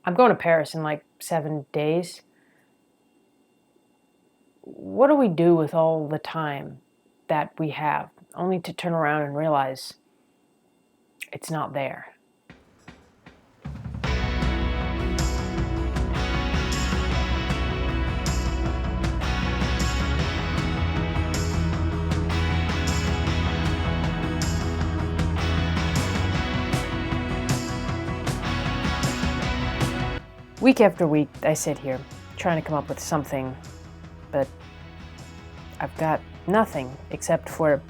I'm going to Paris in like 7 days. What do we do with all the time that we have, only to turn around and realize it's not there? Week after week, I sit here trying to come up with something, but I've got nothing except for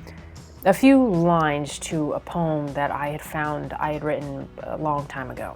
a few lines to a poem that I had found I had written a long time ago.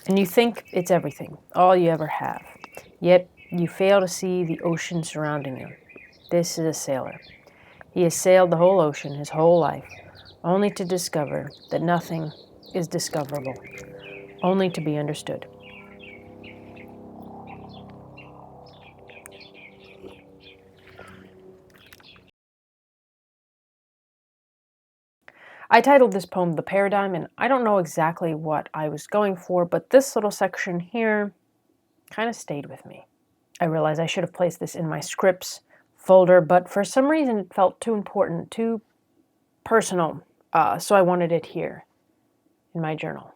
And you think it's everything, all you ever have. Yet you fail to see the ocean surrounding you. This is a sailor. He has sailed the whole ocean his whole life, only to discover that nothing is discoverable, only to be understood. I titled this poem The Paradigm, and I don't know exactly what I was going for, but this little section here kind of stayed with me. I realized I should have placed this in my scripts folder, but for some reason it felt too important, too personal, so I wanted it here in my journal.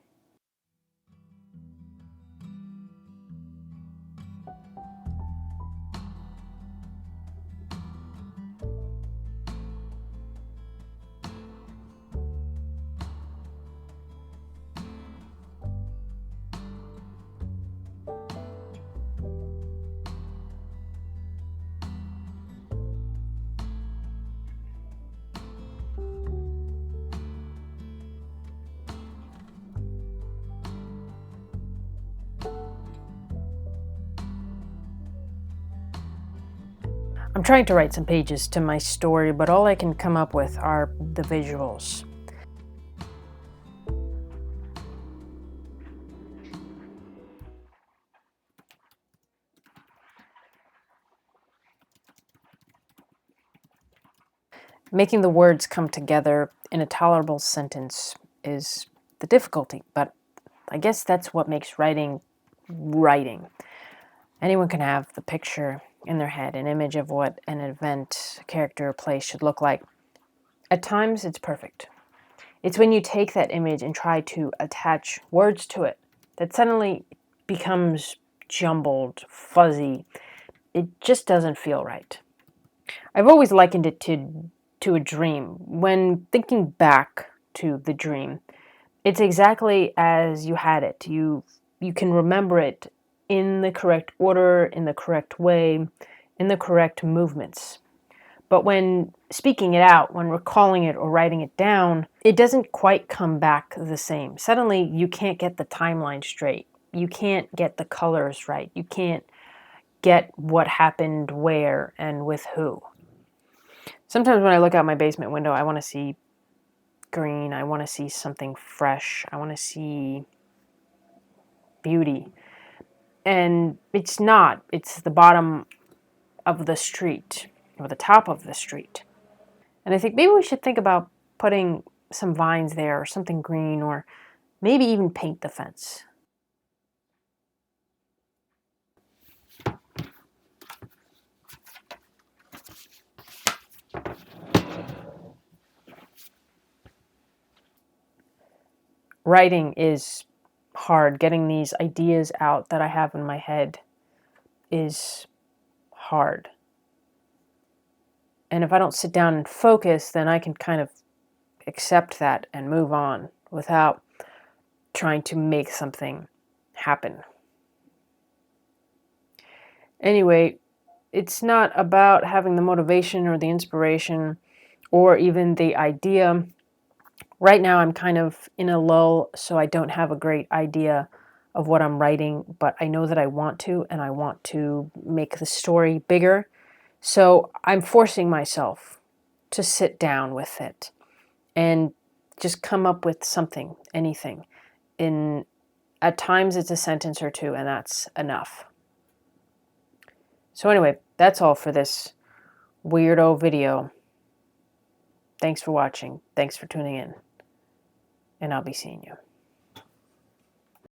I'm trying to write some pages to my story, but all I can come up with are the visuals. Making the words come together in a tolerable sentence is the difficulty, but I guess that's what makes writing writing. Anyone can have the picture in their head, an image of what an event, character, or place should look like. At times, it's perfect. It's when you take that image and try to attach words to it that suddenly becomes jumbled, fuzzy. It just doesn't feel right. I've always likened it to a dream. When thinking back to the dream, it's exactly as you had it. You can remember it in the correct order, in the correct way, in the correct movements. But when speaking it out, when recalling it or writing it down, it doesn't quite come back the same. Suddenly, you can't get the timeline straight. You can't get the colors right. You can't get what happened where and with who. Sometimes when I look out my basement window, I want to see green. I want to see something fresh. I want to see beauty. And it's not. It's the bottom of the street, or the top of the street. And I think maybe we should think about putting some vines there, or something green, or maybe even paint the fence. Writing is hard. Getting these ideas out that I have in my head is hard. And if I don't sit down and focus, then I can kind of accept that and move on without trying to make something happen. Anyway, it's not about having the motivation or the inspiration or even the idea. Right now I'm kind of in a lull, so I don't have a great idea of what I'm writing, but I know that I want to, and I want to make the story bigger. So I'm forcing myself to sit down with it and just come up with something, anything. At times it's a sentence or two, and that's enough. So anyway, that's all for this weirdo video. Thanks for watching. Thanks for tuning in. And I'll be seeing you.